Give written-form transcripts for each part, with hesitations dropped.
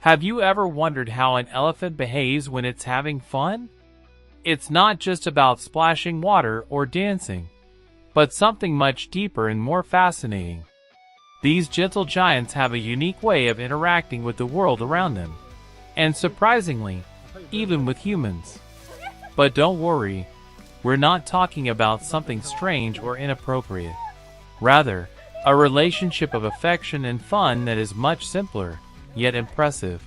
Have you ever wondered how an elephant behaves when it's having fun? It's not just about splashing water or dancing, but something much deeper and more fascinating. These gentle giants have a unique way of interacting with the world around them, and surprisingly, even with humans. But don't worry, we're not talking about something strange or inappropriate. Rather, a relationship of affection and fun that is much simpler, yet impressive.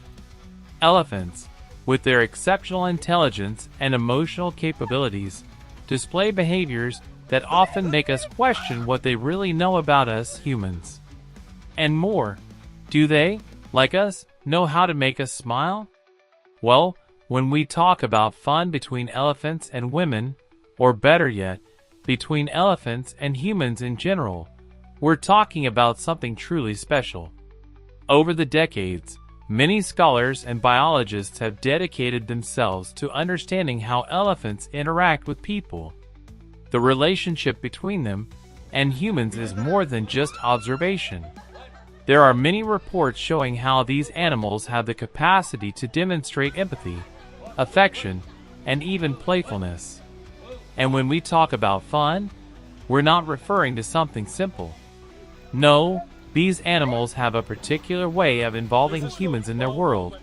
Elephants, with their exceptional intelligence and emotional capabilities, display behaviors that often make us question what they really know about us humans. And more, do they, like us, know how to make us smile? Well, when we talk about fun between elephants and women, or better yet, between elephants and humans in general, we're talking about something truly special. Over the decades, many scholars and biologists have dedicated themselves to understanding how elephants interact with people. The relationship between them and humans is more than just observation. There are many reports showing how these animals have the capacity to demonstrate empathy, affection, and even playfulness. And when we talk about fun, we're not referring to something simple. No, these animals have a particular way of involving humans in their world,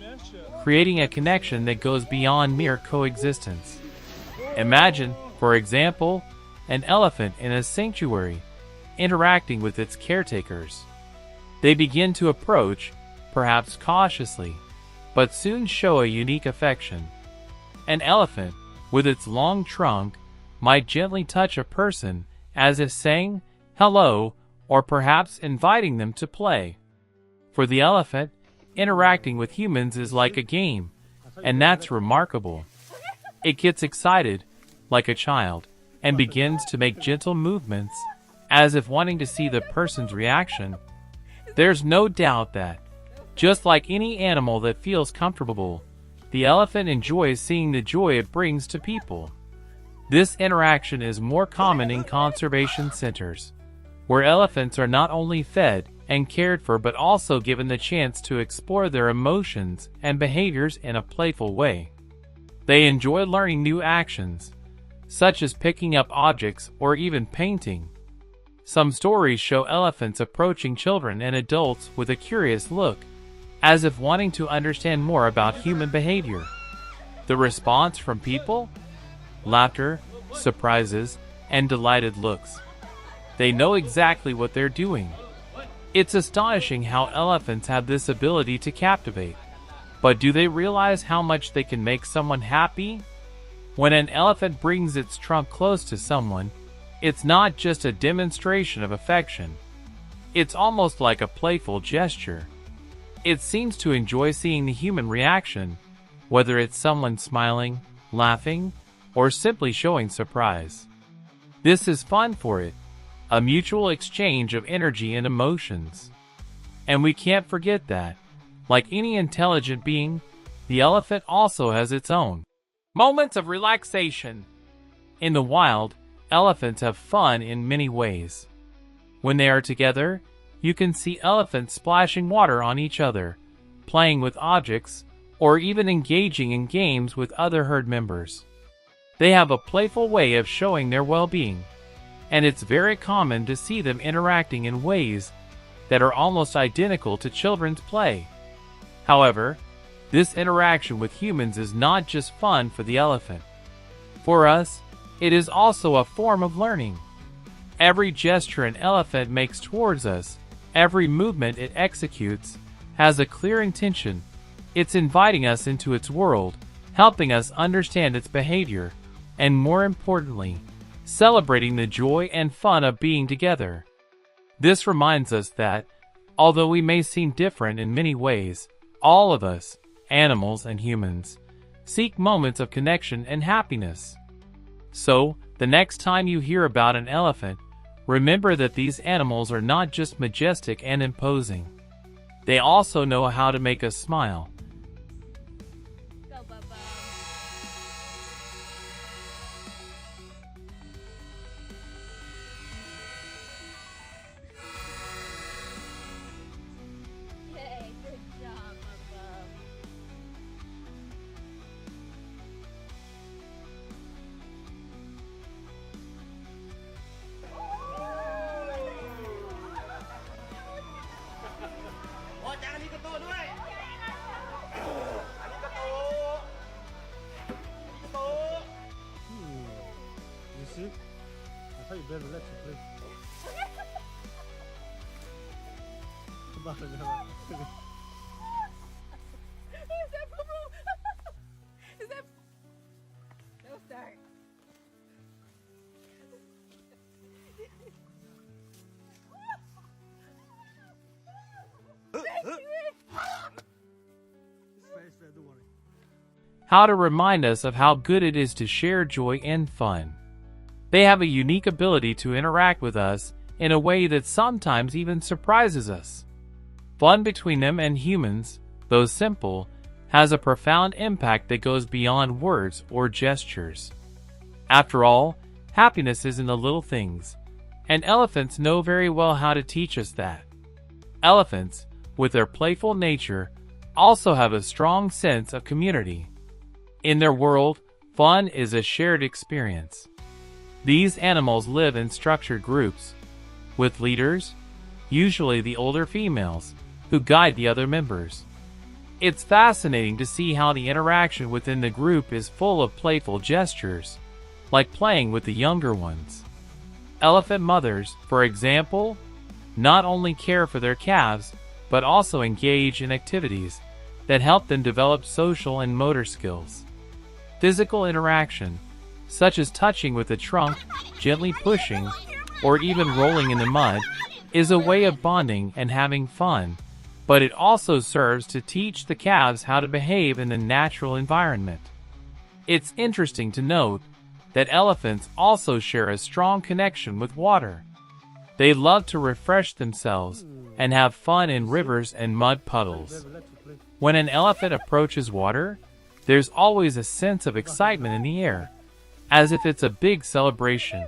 creating a connection that goes beyond mere coexistence. Imagine, for example, an elephant in a sanctuary, interacting with its caretakers. They begin to approach, perhaps cautiously, but soon show a unique affection. An elephant, with its long trunk, might gently touch a person as if saying, "Hello," or perhaps inviting them to play. For the elephant, interacting with humans is like a game, and that's remarkable. It gets excited, like a child, and begins to make gentle movements, as if wanting to see the person's reaction. There's no doubt that, just like any animal that feels comfortable, the elephant enjoys seeing the joy it brings to people. This interaction is more common in conservation centers, where elephants are not only fed and cared for but also given the chance to explore their emotions and behaviors in a playful way. They enjoy learning new actions, such as picking up objects or even painting. Some stories show elephants approaching children and adults with a curious look, as if wanting to understand more about human behavior. The response from people? Laughter, surprises, and delighted looks. They know exactly what they're doing. It's astonishing how elephants have this ability to captivate. But do they realize how much they can make someone happy? When an elephant brings its trunk close to someone, it's not just a demonstration of affection. It's almost like a playful gesture. It seems to enjoy seeing the human reaction, whether it's someone smiling, laughing, or simply showing surprise. This is fun for it, a mutual exchange of energy and emotions. And we can't forget that, like any intelligent being, the elephant also has its own moments of relaxation. In the wild, elephants have fun in many ways. When they are together, you can see elephants splashing water on each other, playing with objects, or even engaging in games with other herd members. They have a playful way of showing their well-being, and it's very common to see them interacting in ways that are almost identical to children's play. However, this interaction with humans is not just fun for the elephant. For us, it is also a form of learning. Every gesture an elephant makes towards us, every movement it executes, has a clear intention. It's inviting us into its world, helping us understand its behavior, and more importantly, celebrating the joy and fun of being together. This reminds us that, although we may seem different in many ways, all of us, animals and humans, seek moments of connection and happiness. So, the next time you hear about an elephant, remember that these animals are not just majestic and imposing. They also know how to make us smile. Hey, good job, Bubba. Is that? No start. How to remind us of how good it is to share joy and fun. They have a unique ability to interact with us in a way that sometimes even surprises us. Fun between them and humans, though simple, has a profound impact that goes beyond words or gestures. After all, happiness is in the little things, and elephants know very well how to teach us that. Elephants, with their playful nature, also have a strong sense of community. In their world, fun is a shared experience. These animals live in structured groups, with leaders, usually the older females, who guide the other members. It's fascinating to see how the interaction within the group is full of playful gestures, like playing with the younger ones. Elephant mothers, for example, not only care for their calves, but also engage in activities that help them develop social and motor skills. Physical interaction, such as touching with the trunk, gently pushing, or even rolling in the mud, is a way of bonding and having fun, but it also serves to teach the calves how to behave in the natural environment. It's interesting to note that elephants also share a strong connection with water. They love to refresh themselves and have fun in rivers and mud puddles. When an elephant approaches water, there's always a sense of excitement in the air, as if it's a big celebration.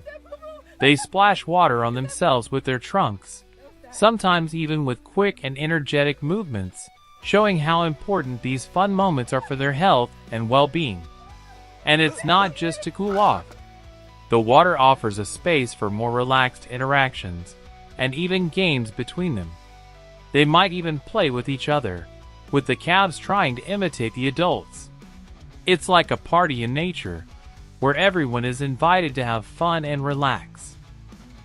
They splash water on themselves with their trunks, sometimes even with quick and energetic movements, showing how important these fun moments are for their health and well-being. And it's not just to cool off. The water offers a space for more relaxed interactions, and even games between them. They might even play with each other, with the calves trying to imitate the adults. It's like a party in nature, where everyone is invited to have fun and relax.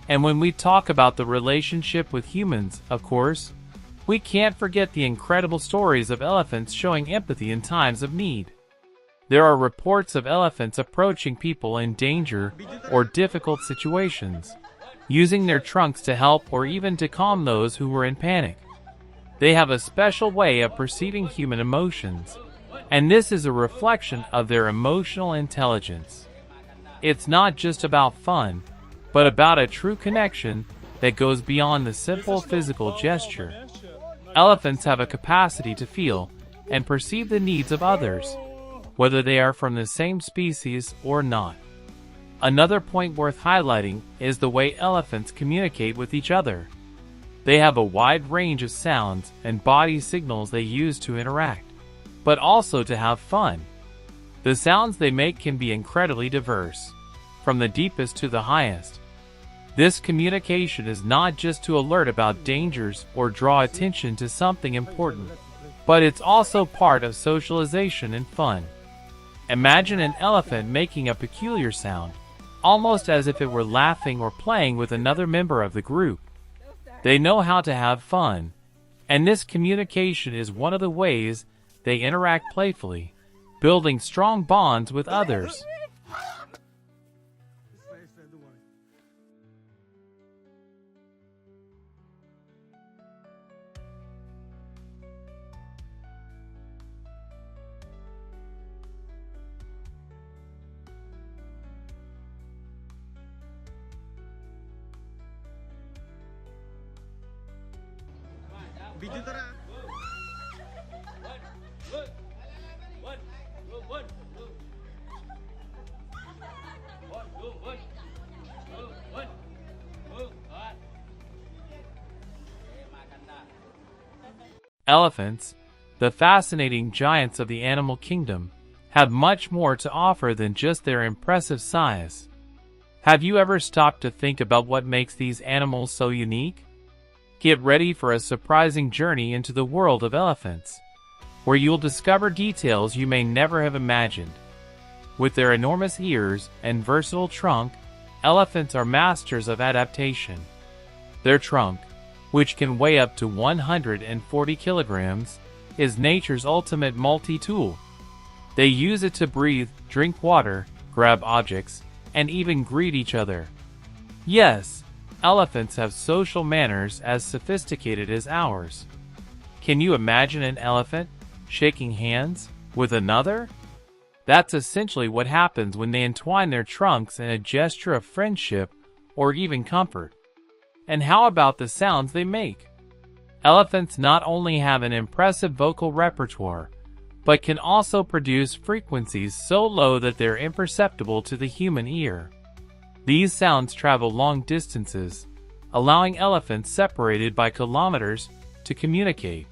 And when we talk about the relationship with humans, of course, we can't forget the incredible stories of elephants showing empathy in times of need. There are reports of elephants approaching people in danger or difficult situations, using their trunks to help or even to calm those who were in panic. They have a special way of perceiving human emotions, and this is a reflection of their emotional intelligence. It's not just about fun, but about a true connection that goes beyond the simple physical gesture. Elephants have a capacity to feel and perceive the needs of others, whether they are from the same species or not. Another point worth highlighting is the way elephants communicate with each other. They have a wide range of sounds and body signals they use to interact, but also to have fun. The sounds they make can be incredibly diverse, from the deepest to the highest. This communication is not just to alert about dangers or draw attention to something important, but it's also part of socialization and fun. Imagine an elephant making a peculiar sound, almost as if it were laughing or playing with another member of the group. They know how to have fun, and this communication is one of the ways they interact playfully, building strong bonds with others. Elephants, the fascinating giants of the animal kingdom, have much more to offer than just their impressive size. Have you ever stopped to think about what makes these animals so unique? Get ready for a surprising journey into the world of elephants, where you'll discover details you may never have imagined. With their enormous ears and versatile trunk, elephants are masters of adaptation. Their trunk, which can weigh up to 140 kilograms, is nature's ultimate multi-tool. They use it to breathe, drink water, grab objects, and even greet each other. Yes, elephants have social manners as sophisticated as ours. Can you imagine an elephant shaking hands with another? That's essentially what happens when they entwine their trunks in a gesture of friendship or even comfort. And how about the sounds they make? Elephants not only have an impressive vocal repertoire, but can also produce frequencies so low that they're imperceptible to the human ear. These sounds travel long distances, allowing elephants separated by kilometers to communicate.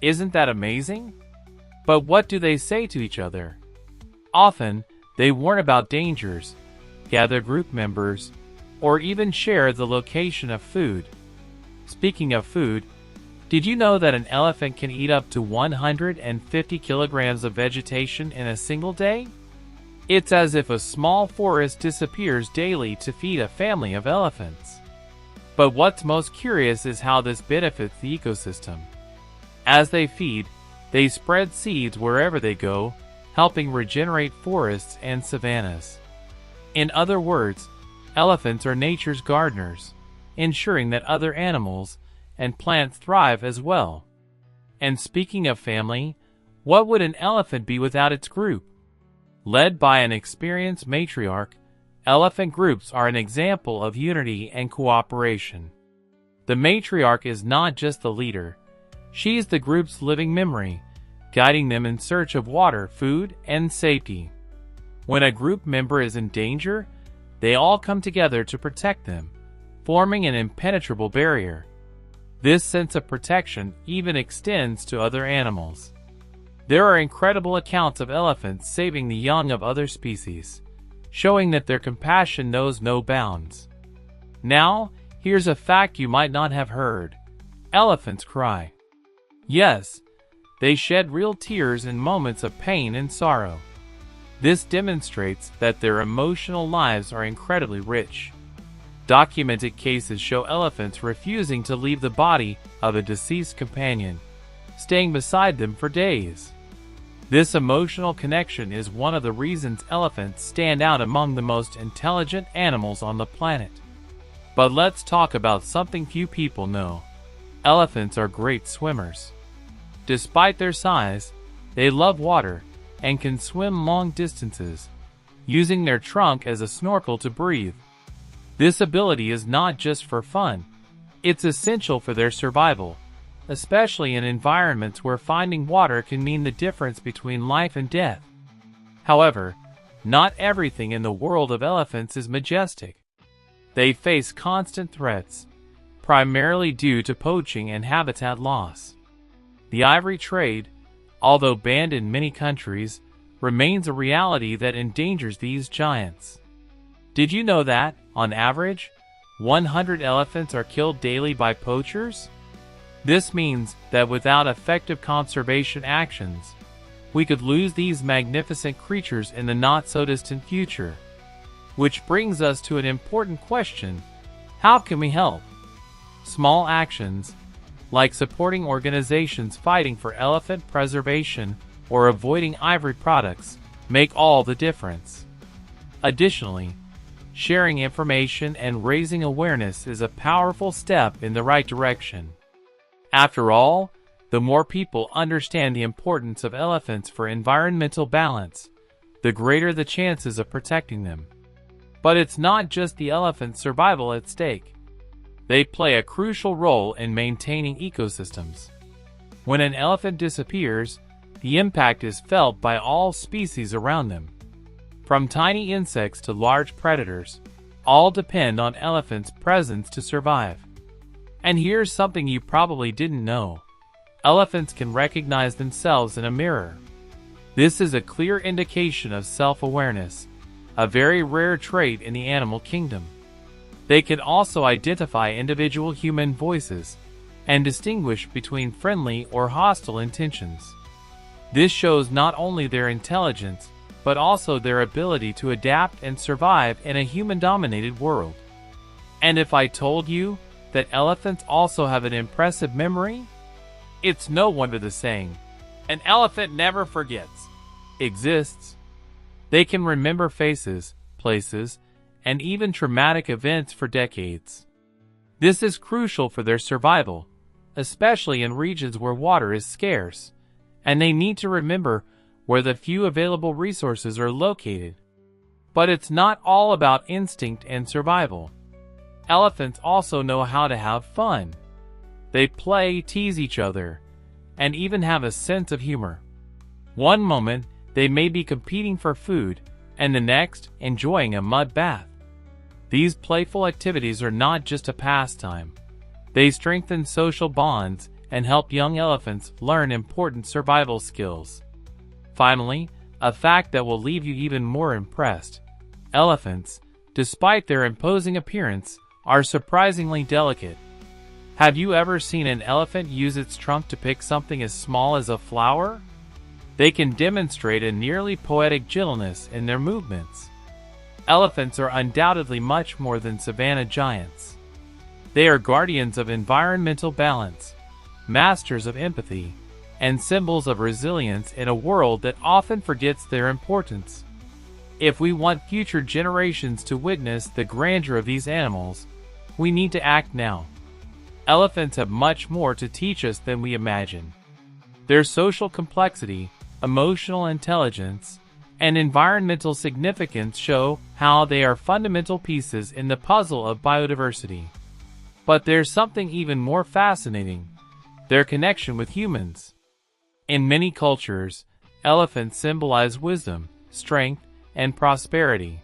Isn't that amazing? But what do they say to each other? Often, they warn about dangers, gather group members, or even share the location of food. Speaking of food, did you know that an elephant can eat up to 150 kilograms of vegetation in a single day? It's as if a small forest disappears daily to feed a family of elephants. But what's most curious is how this benefits the ecosystem. As they feed, they spread seeds wherever they go, helping regenerate forests and savannas. In other words, elephants are nature's gardeners, ensuring that other animals and plants thrive as well. And speaking of family, what would an elephant be without its group? Led by an experienced matriarch, elephant groups are an example of unity and cooperation. The matriarch is not just the leader, she's the group's living memory, guiding them in search of water, food, and safety. When a group member is in danger, they all come together to protect them, forming an impenetrable barrier. This sense of protection even extends to other animals. There are incredible accounts of elephants saving the young of other species, showing that their compassion knows no bounds. Now, here's a fact you might not have heard. Elephants cry. Yes, they shed real tears in moments of pain and sorrow. This demonstrates that their emotional lives are incredibly rich. Documented cases show elephants refusing to leave the body of a deceased companion, staying beside them for days. This emotional connection is one of the reasons elephants stand out among the most intelligent animals on the planet. But let's talk about something few people know. Elephants are great swimmers. Despite their size, they love water and can swim long distances, using their trunk as a snorkel to breathe. This ability is not just for fun, it's essential for their survival, especially in environments where finding water can mean the difference between life and death. However, not everything in the world of elephants is majestic. They face constant threats, primarily due to poaching and habitat loss. The ivory trade, although banned in many countries, remains a reality that endangers these giants. Did you know that, on average, 100 elephants are killed daily by poachers? This means that without effective conservation actions, we could lose these magnificent creatures in the not-so-distant future. Which brings us to an important question: how can we help? Small actions, like supporting organizations fighting for elephant preservation or avoiding ivory products, make all the difference. Additionally, sharing information and raising awareness is a powerful step in the right direction. After all, the more people understand the importance of elephants for environmental balance, the greater the chances of protecting them. But it's not just the elephant's survival at stake. They play a crucial role in maintaining ecosystems. When an elephant disappears, the impact is felt by all species around them. From tiny insects to large predators, all depend on elephants' presence to survive. And here's something you probably didn't know. Elephants can recognize themselves in a mirror. This is a clear indication of self-awareness, a very rare trait in the animal kingdom. They can also identify individual human voices and distinguish between friendly or hostile intentions. This shows not only their intelligence, but also their ability to adapt and survive in a human-dominated world. And if I told you that elephants also have an impressive memory, it's no wonder the saying, "An elephant never forgets," exists. They can remember faces, places, and even traumatic events for decades. This is crucial for their survival, especially in regions where water is scarce, and they need to remember where the few available resources are located. But it's not all about instinct and survival. Elephants also know how to have fun. They play, tease each other, and even have a sense of humor. One moment, they may be competing for food, and the next, enjoying a mud bath. These playful activities are not just a pastime. They strengthen social bonds and help young elephants learn important survival skills. Finally, a fact that will leave you even more impressed. Elephants, despite their imposing appearance, are surprisingly delicate. Have you ever seen an elephant use its trunk to pick something as small as a flower? They can demonstrate a nearly poetic gentleness in their movements. Elephants are undoubtedly much more than savannah giants. They are guardians of environmental balance, masters of empathy, and symbols of resilience in a world that often forgets their importance. If we want future generations to witness the grandeur of these animals, we need to act now. Elephants have much more to teach us than we imagine. Their social complexity, emotional intelligence, and environmental significance show how they are fundamental pieces in the puzzle of biodiversity. But there's something even more fascinating: their connection with humans. In many cultures, elephants symbolize wisdom, strength, and prosperity.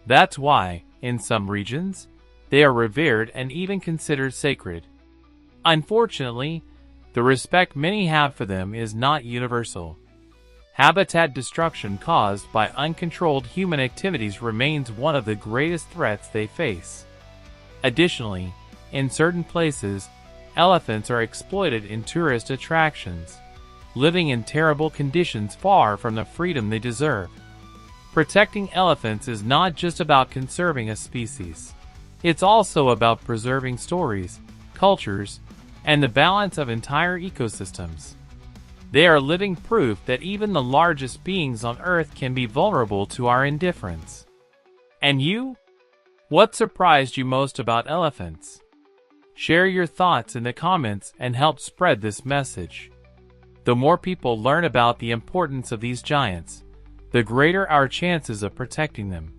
That's why, in some regions, they are revered and even considered sacred. Unfortunately, the respect many have for them is not universal. Habitat destruction caused by uncontrolled human activities remains one of the greatest threats they face. Additionally, in certain places, elephants are exploited in tourist attractions, living in terrible conditions far from the freedom they deserve. Protecting elephants is not just about conserving a species. It's also about preserving stories, cultures, and the balance of entire ecosystems. They are living proof that even the largest beings on Earth can be vulnerable to our indifference. And you? What surprised you most about elephants? Share your thoughts in the comments and help spread this message. The more people learn about the importance of these giants, the greater our chances of protecting them.